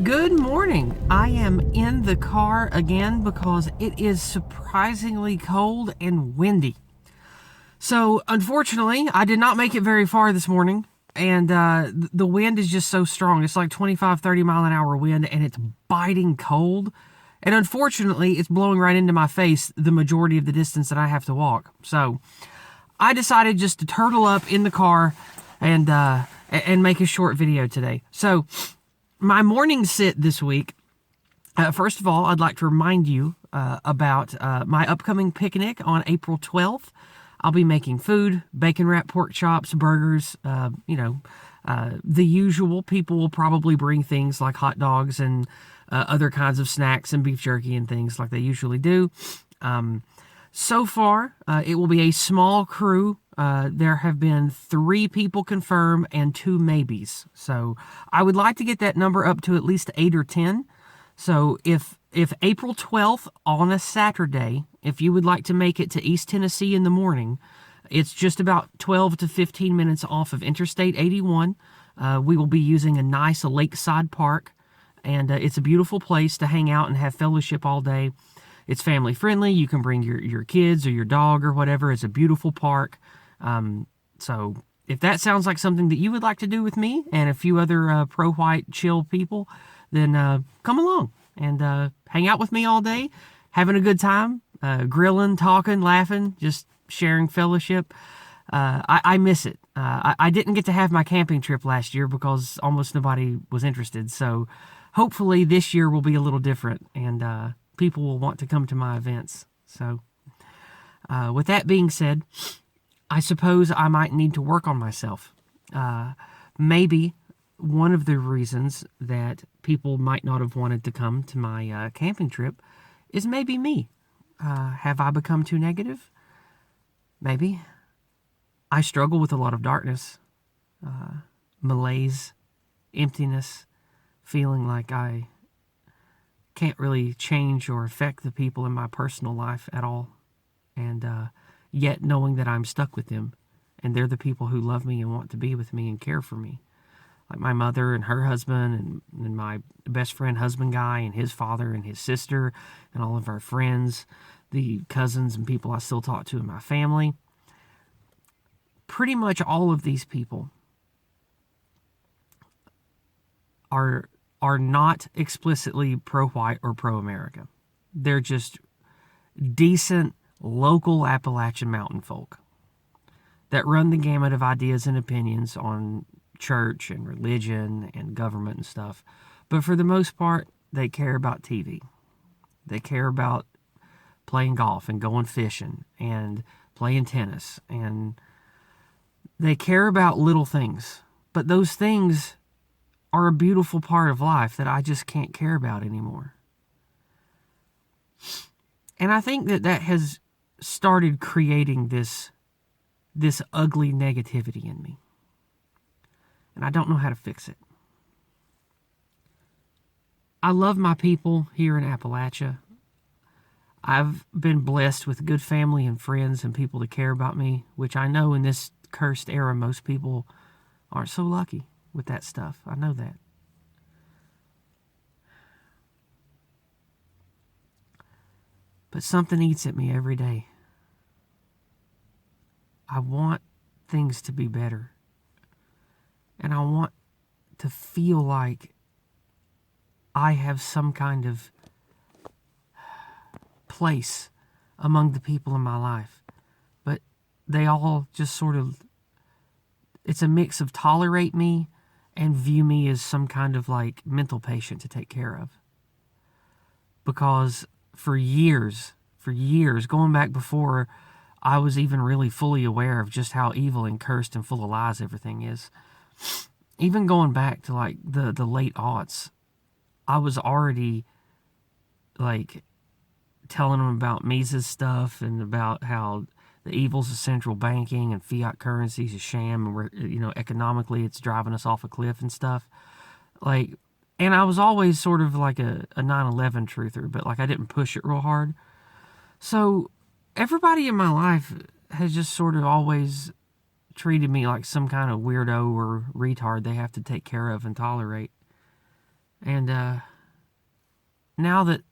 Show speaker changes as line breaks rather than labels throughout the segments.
Good morning. I am in the car again because it is surprisingly cold and windy. So, unfortunately, I did not make it very far this morning, and the wind is just so strong. It's like 25, 30 mile an hour wind, and it's biting cold. And unfortunately, it's blowing right into my face the majority of the distance that I have to walk. So, I decided just to turtle up in the car and make a short video today. So, my morning sit this week, first of all, I'd like to remind you about my upcoming picnic on April 12th. I'll be making food, bacon wrapped pork chops, burgers, the usual. People will probably bring things like hot dogs and other kinds of snacks and beef jerky and things like they usually do. So far, it will be a small crew. There have been 3 people confirmed and 2 maybes. So I would like to get that number up to at least 8 or 10. So if April 12th on a Saturday, if you would like to make it to East Tennessee in the morning, it's just about 12 to 15 minutes off of Interstate 81. We will be using a nice lakeside park, and it's a beautiful place to hang out and have fellowship all day. It's family friendly. You can bring your kids or your dog or whatever. It's a beautiful park. So if that sounds like something that you would like to do with me and a few other pro-white chill people, then come along and hang out with me all day, having a good time, grilling, talking, laughing, just sharing fellowship. I miss it. I didn't get to have my camping trip last year because almost nobody was interested. So hopefully this year will be a little different, and people will want to come to my events. So with that being said, I suppose I might need to work on myself. Maybe one of the reasons that people might not have wanted to come to my camping trip is maybe me. Have I become too negative? Maybe. I struggle with a lot of darkness, malaise, emptiness, feeling like I can't really change or affect the people in my personal life at all. And yet knowing that I'm stuck with them, and they're the people who love me and want to be with me and care for me. Like my mother and her husband, and my best friend husband guy and his father and his sister and all of our friends, the cousins and people I still talk to in my family. Pretty much all of these people are not explicitly pro-white or pro-America. They're just decent local Appalachian mountain folk that run the gamut of ideas and opinions on church and religion and government and stuff. But for the most part, they care about TV. They care about playing golf and going fishing and playing tennis. And they care about little things. But those things are a beautiful part of life that I just can't care about anymore. And I think that has started creating this ugly negativity in me. And I don't know how to fix it. I love my people here in Appalachia. I've been blessed with good family and friends and people to care about me, which I know in this cursed era most people aren't so lucky with that stuff. I know that. But something eats at me every day. I want things to be better. And I want to feel like I have some kind of place among the people in my life. But they all just sort of, it's a mix of tolerate me and view me as some kind of like mental patient to take care of. Because for years, going back before I was even really fully aware of just how evil and cursed and full of lies everything is, even going back to like the late aughts, I was already like telling them about Mises stuff and about how the evils of central banking and fiat currency is a sham, and we're, economically it's driving us off a cliff and stuff. Like, and I was always sort of like a 9/11 truther, but like I didn't push it real hard. So everybody in my life has just sort of always treated me like some kind of weirdo or retard they have to take care of and tolerate. And now that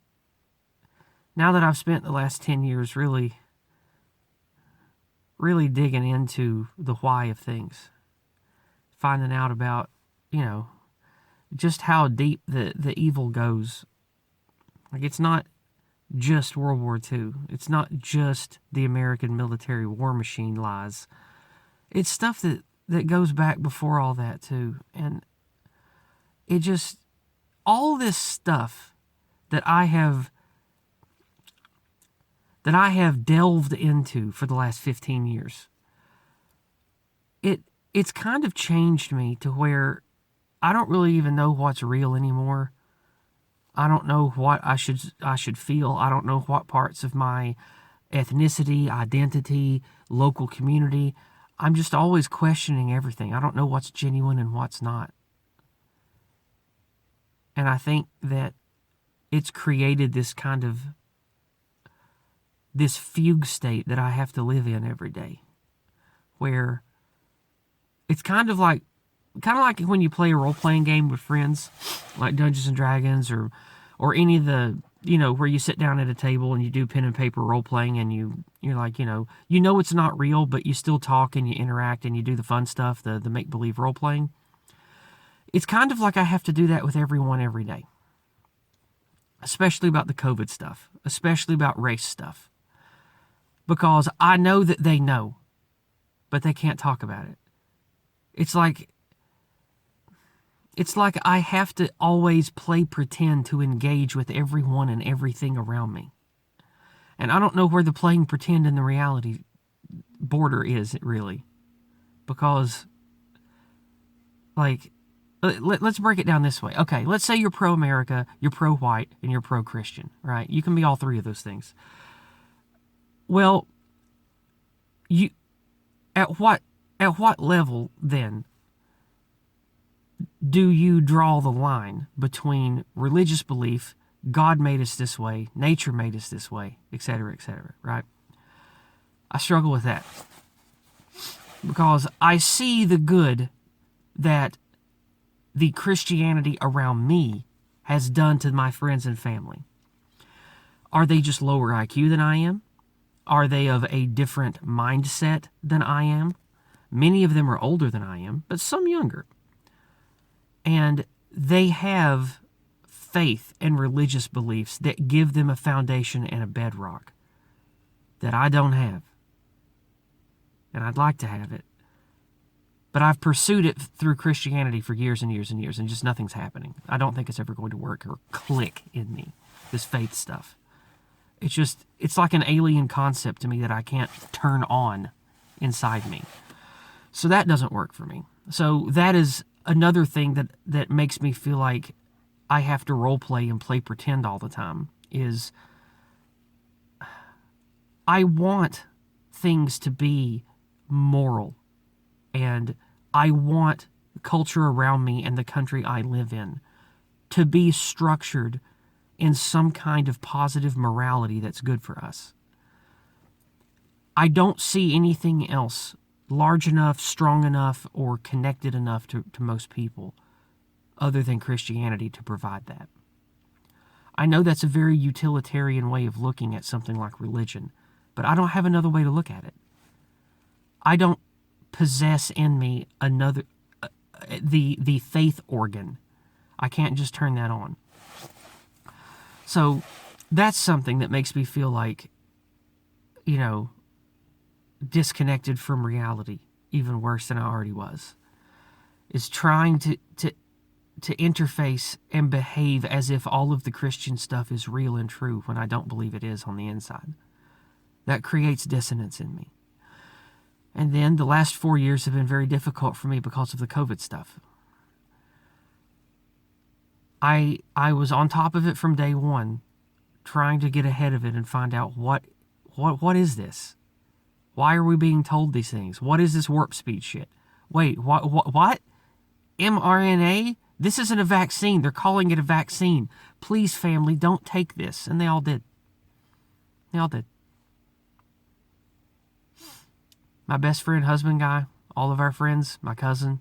I've spent the last 10 years really digging into the why of things, finding out about, just how deep the evil goes. Like, it's not just World War II. It's not just the American military war machine lies. It's stuff that goes back before all that too. And it just, all this stuff that I have delved into for the last 15 years, it's kind of changed me to where I don't really even know what's real anymore. I don't know what I should feel. I don't know what parts of my ethnicity, identity, local community. I'm just always questioning everything. I don't know what's genuine and what's not. And I think that it's created this kind of this fugue state that I have to live in every day, where it's kind of like when you play a role-playing game with friends, like Dungeons and Dragons or any of the, where you sit down at a table and you do pen and paper role-playing, and you're like, it's not real, but you still talk and you interact and you do the fun stuff, the make-believe role-playing. It's kind of like I have to do that with everyone every day, especially about the COVID stuff, especially about race stuff, because I know that they know, but they can't talk about it. It's like I have to always play pretend to engage with everyone and everything around me. And I don't know where the playing pretend and the reality border is, really. Because, let's break it down this way. Okay, let's say you're pro-America, you're pro-white, and you're pro-Christian, right? You can be all three of those things. Well, at what level, then, do you draw the line between religious belief, God made us this way, nature made us this way, etc., right? I struggle with that, because I see the good that the Christianity around me has done to my friends and family. Are they just lower IQ than I am? Are they of a different mindset than I am? Many of them are older than I am, but some younger. And they have faith and religious beliefs that give them a foundation and a bedrock that I don't have. And I'd like to have it. But I've pursued it through Christianity for years and years and years, and just nothing's happening. I don't think it's ever going to work or click in me, this faith stuff. It's like an alien concept to me that I can't turn on inside me. So that doesn't work for me. So that is another thing that makes me feel like I have to role play and play pretend all the time, is I want things to be moral, and I want the culture around me and the country I live in to be structured in some kind of positive morality that's good for us. I don't see anything else large enough, strong enough, or connected enough to most people other than Christianity to provide that. I know that's a very utilitarian way of looking at something like religion, but I don't have another way to look at it. I don't possess in me another the faith organ. I can't just turn that on. So that's something that makes me feel like, disconnected from reality, even worse than I already was, is trying to interface and behave as if all of the Christian stuff is real and true when I don't believe it is on the inside. That creates dissonance in me. And then the last 4 years have been very difficult for me because of the COVID stuff. I was on top of it from day one, trying to get ahead of it and find out what is this? Why are we being told these things? What is this warp speed shit? Wait, what? mRNA? This isn't a vaccine. They're calling it a vaccine. Please, family, don't take this. And they all did. They all did. My best friend, husband guy, all of our friends, my cousin,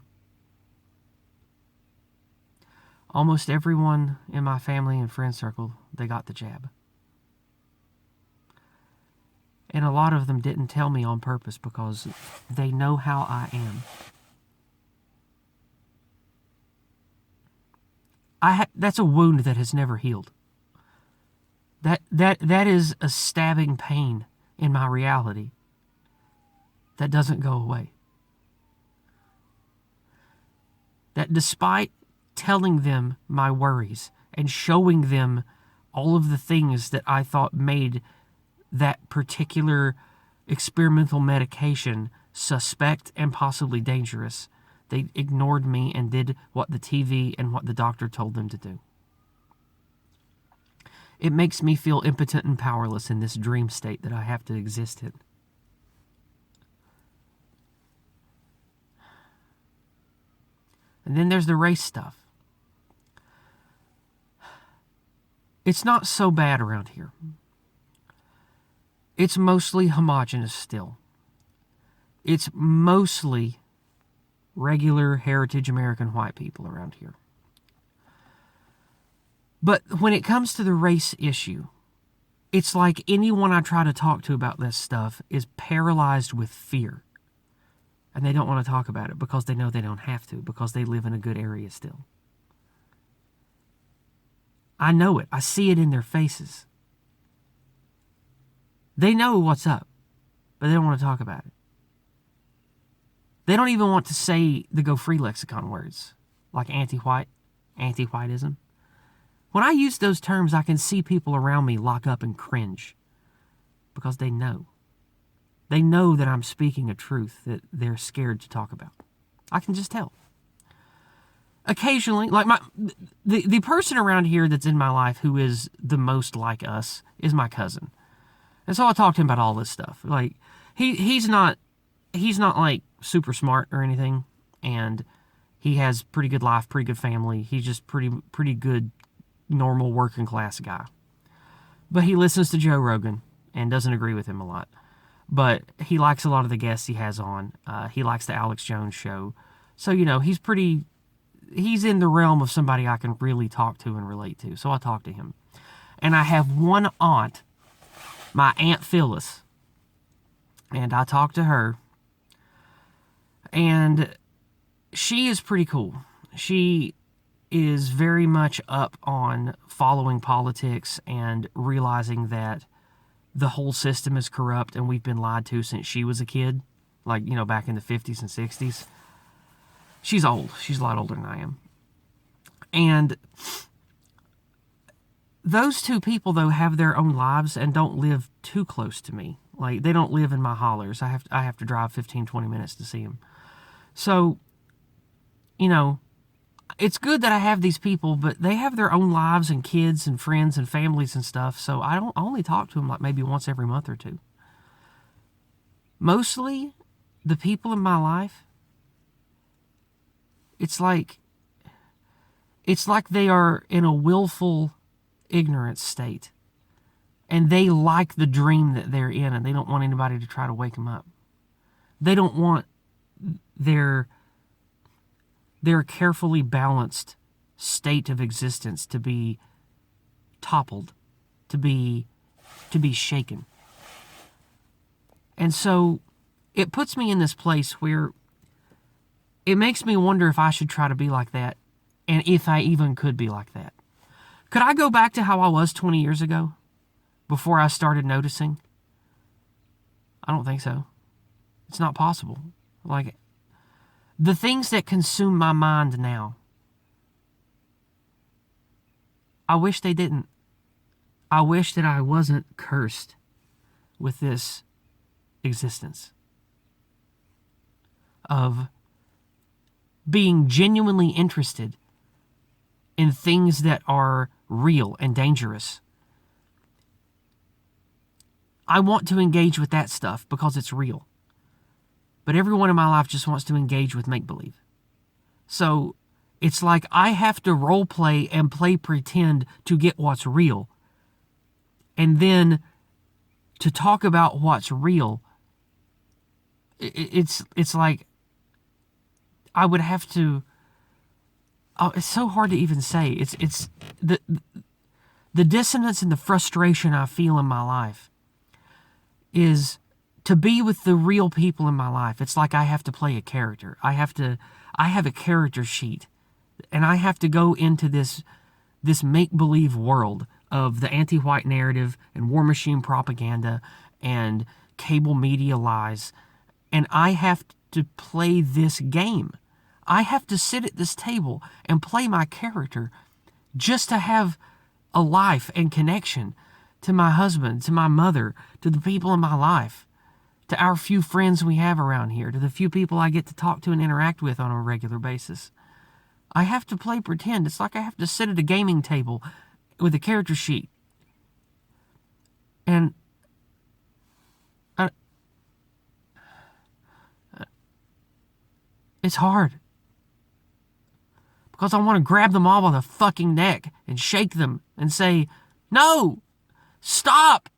almost everyone in my family and friend circle, they got the jab. And a lot of them didn't tell me on purpose because they know how I am. That's a wound that has never healed. That is a stabbing pain in my reality that doesn't go away. That despite telling them my worries and showing them all of the things that I thought made that particular experimental medication suspect and possibly dangerous, they ignored me and did what the TV and what the doctor told them to do. It makes me feel impotent and powerless in this dream state that I have to exist in. And then there's the race stuff. It's not so bad around here. It's mostly homogenous still. It's mostly regular heritage American white people around here. But when it comes to the race issue, it's like anyone I try to talk to about this stuff is paralyzed with fear. And they don't want to talk about it because they know they don't have to, because they live in a good area still. I know it. I see it in their faces. They know what's up, but they don't want to talk about it. They don't even want to say the Go Free lexicon words, like anti-white, anti-whiteism. When I use those terms, I can see people around me lock up and cringe because they know. They know that I'm speaking a truth that they're scared to talk about. I can just tell. Occasionally, like the person around here that's in my life who is the most like us is my cousin. And so I talk to him about all this stuff. Like he's not like super smart or anything, and he has pretty good life, pretty good family. He's just pretty good, normal working class guy. But he listens to Joe Rogan and doesn't agree with him a lot. But he likes a lot of the guests he has on. He likes the Alex Jones show. So, he's in the realm of somebody I can really talk to and relate to. So I talk to him. And I have one aunt, my Aunt Phyllis. And I talk to her. And she is pretty cool. She is very much up on following politics and realizing that the whole system is corrupt and we've been lied to since she was a kid, like, back in the 50s and 60s. She's old. She's a lot older than I am. And those two people, though, have their own lives and don't live too close to me. Like, they don't live in my hollers. I have to drive 15, 20 minutes to see them. So, it's good that I have these people, but they have their own lives and kids and friends and families and stuff, so I only talk to them like maybe once every month or two. Mostly, the people in my life, it's like they are in a willful ignorance state, and they like the dream that they're in, and they don't want anybody to try to wake them up. They don't want their carefully balanced state of existence to be toppled, to be shaken. And so it puts me in this place where it makes me wonder if I should try to be like that, and if I even could be like that. Could I go back to how I was 20 years ago before I started noticing? I don't think so. It's not possible. Like, the things that consume my mind now, I wish they didn't. I wish that I wasn't cursed with this existence of being genuinely interested in things that are real and dangerous. I want to engage with that stuff because it's real. But everyone in my life just wants to engage with make-believe. So it's like I have to role play and play pretend to get what's real. And then to talk about what's real, it's like I would have to oh, it's so hard to even say. It's the dissonance and the frustration I feel in my life is to be with the real people in my life. It's like I have to play a character. I have a character sheet, and I have to go into this make-believe world of the anti-white narrative and war machine propaganda and cable media lies, and I have to play this game. I have to sit at this table and play my character just to have a life and connection to my husband, to my mother, to the people in my life, to our few friends we have around here, to the few people I get to talk to and interact with on a regular basis. I have to play pretend. It's like I have to sit at a gaming table with a character sheet. And it's hard. Because I want to grab them all by the fucking neck and shake them and say, no, stop,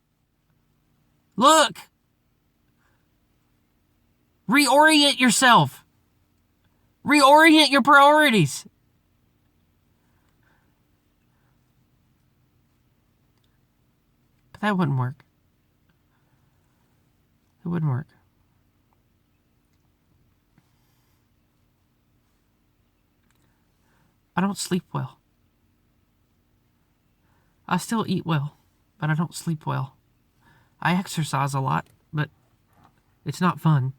look, reorient yourself, reorient your priorities. But that wouldn't work. It wouldn't work. I don't sleep well. I still eat well, but I don't sleep well. I exercise a lot, but it's not fun.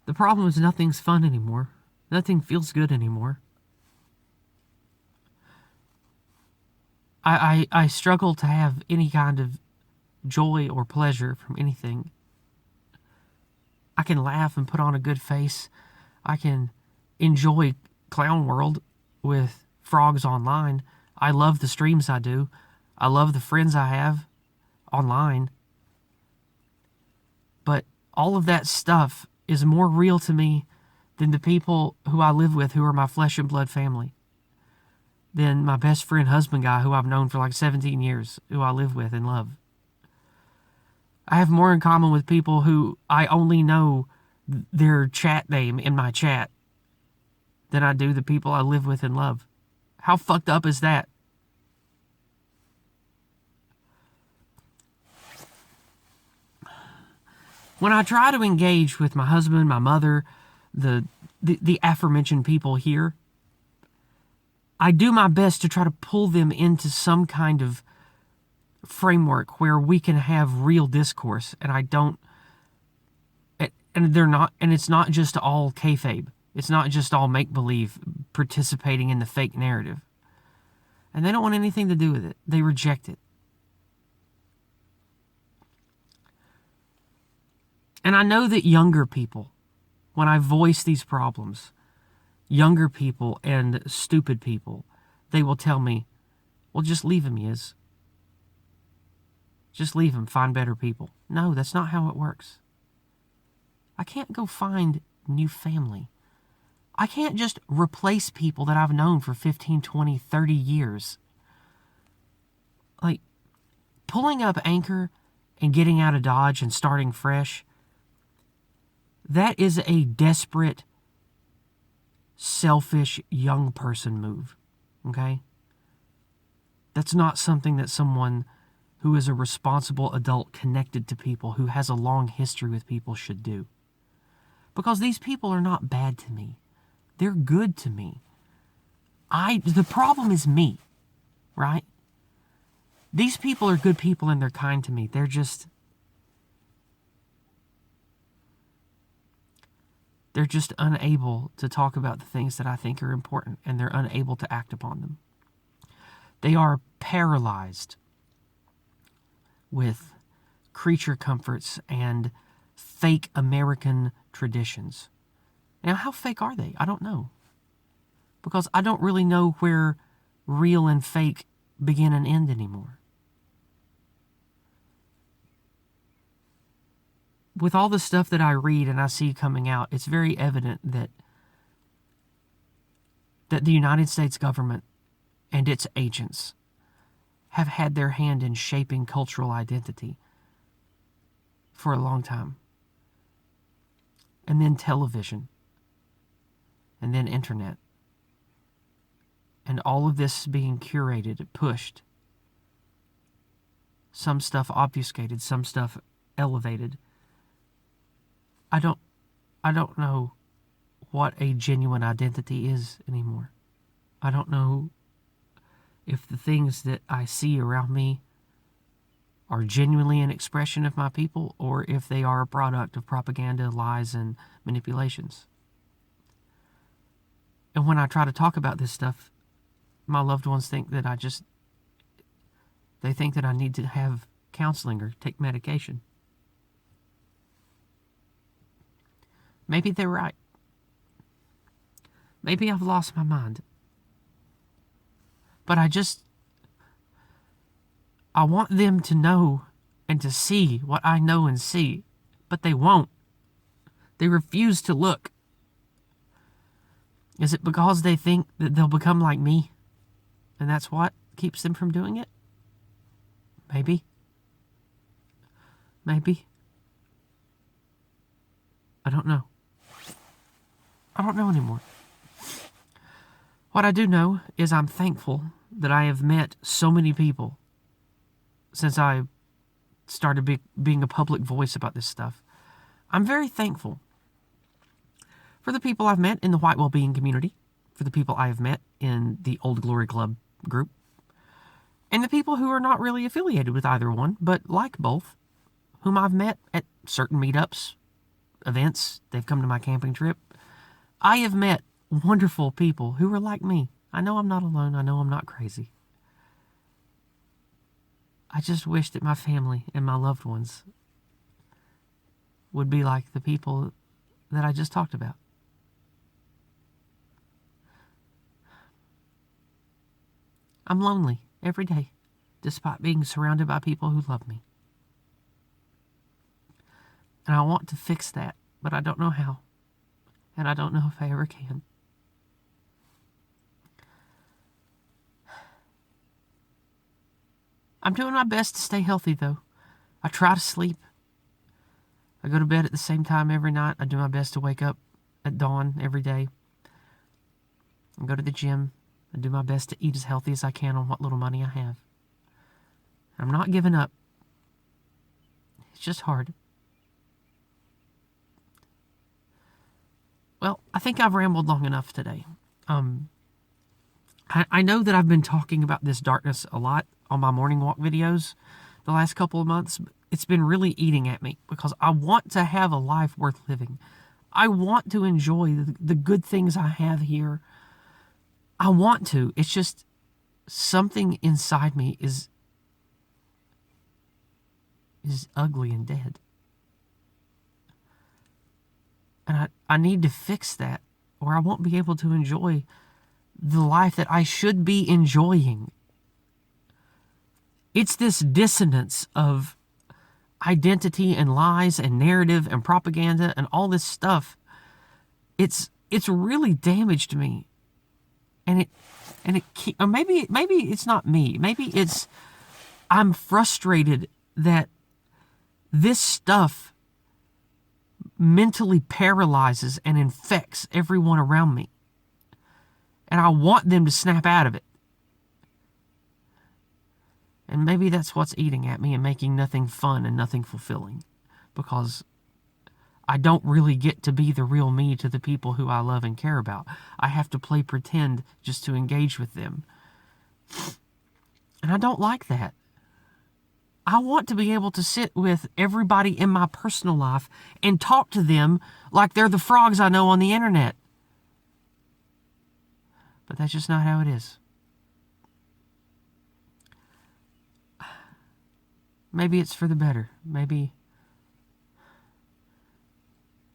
The problem is nothing's fun anymore. Nothing feels good anymore. I struggle to have any kind of joy or pleasure from anything. I can laugh and put on a good face. I can enjoy Clown World with frogs online. I love the streams I do. I love the friends I have online. But all of that stuff is more real to me than the people who I live with who are my flesh and blood family. Than my best friend husband guy who I've known for like 17 years, who I live with and love. I have more in common with people who I only know their chat name in my chat than I do the people I live with and love. How fucked up is that? When I try to engage with my husband, my mother, the aforementioned people here, I do my best to try to pull them into some kind of framework where we can have real discourse, and I don't, and they're not, and it's not just all kayfabe. It's not just all make-believe, participating in the fake narrative. And they don't want anything to do with it. They reject it. And I know that younger people, when I voice these problems, younger people and stupid people, they will tell me, well, just leave him, Yizz. Just leave him, find better people. No, that's not how it works. I can't go find new family. I can't just replace people that I've known for 15, 20, 30 years. Like, pulling up anchor and getting out of Dodge and starting fresh, that is a desperate, selfish, young person move, okay? That's not something that someone who is a responsible adult connected to people, who has a long history with people, should do. Because these people are not bad to me. They're good to me. The problem is me, right? These people are good people and they're kind to me. They're just unable to talk about the things that I think are important, and they're unable to act upon them. They are paralyzed with creature comforts and fake American traditions. Now, how fake are they? I don't know. Because I don't really know where real and fake begin and end anymore. With all the stuff that I read and I see coming out, it's very evident that the United States government and its agents have had their hand in shaping cultural identity for a long time. And then television. And then internet. and all of this being curated, pushed, some stuff obfuscated, some stuff elevated. I don't know what a genuine identity is anymore. I don't know if the things that I see around me are genuinely an expression of my people, or if they are a product of propaganda, lies, and manipulations. And when I try to talk about this stuff, my loved ones think that they think that I need to have counseling or take medication. Maybe they're right. Maybe I've lost my mind. But I want them to know and to see what I know and see, but they won't. They refuse to look. Is it because they think that they'll become like me, and that's what keeps them from doing it? Maybe. Maybe. I don't know. I don't know anymore. What I do know is I'm thankful that I have met so many people since I started being a public voice about this stuff. I'm very thankful for the people I've met in the white well-being community, for the people I have met in the Old Glory Club group, and the people who are not really affiliated with either one, but like both, whom I've met at certain meetups, events. They've come to my camping trip. I have met wonderful people who are like me. I know I'm not alone. I know I'm not crazy. I just wish that my family and my loved ones would be like the people that I just talked about. I'm lonely every day, despite being surrounded by people who love me. And I want to fix that, but I don't know how. And I don't know if I ever can. I'm doing my best to stay healthy, though. I try to sleep. I go to bed at the same time every night. I do my best to wake up at dawn every day. I go to the gym. I do my best to eat as healthy as I can on what little money I have. I'm not giving up. It's just hard. Well, I think I've rambled long enough today. I know that I've been talking about this darkness a lot on my morning walk videos the last couple of months. It's been really eating at me because I want to have a life worth living. I want to enjoy the good things I have here. I want to. It's just something inside me is ugly and dead. And I need to fix that, or I won't be able to enjoy the life that I should be enjoying. It's this dissonance of identity and lies and narrative and propaganda and all this stuff. It's really damaged me. And or maybe it's not me. Maybe it's I'm frustrated that this stuff mentally paralyzes and infects everyone around me. And I want them to snap out of it. And maybe that's what's eating at me and making nothing fun and nothing fulfilling. Because I don't really get to be the real me to the people who I love and care about. I have to play pretend just to engage with them. And I don't like that. I want to be able to sit with everybody in my personal life and talk to them like they're the frogs I know on the internet. But that's just not how it is. Maybe it's for the better. Maybe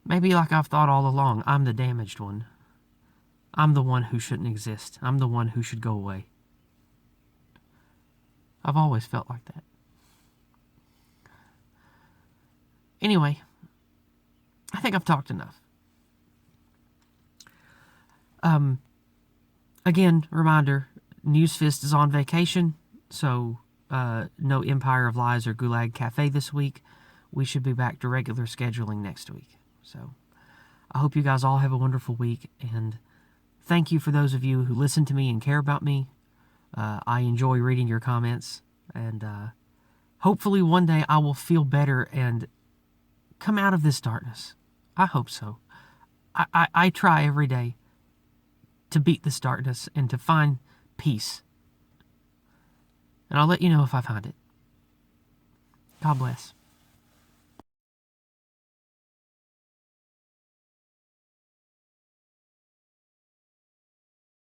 like I've thought all along, I'm the damaged one. I'm the one who shouldn't exist. I'm the one who should go away. I've always felt like that. Anyway, I think I've talked enough. Again, reminder, Newsfist is on vacation, so no Empire of Lies or Gulag Cafe this week. We should be back to regular scheduling next week. So I hope you guys all have a wonderful week, and Thank you for those of you who listen to me and care about me. I enjoy reading your comments, and hopefully one day I will feel better and come out of this darkness. I hope so. I try every day to beat this darkness and to find peace. And I'll let you know if I find it. God bless.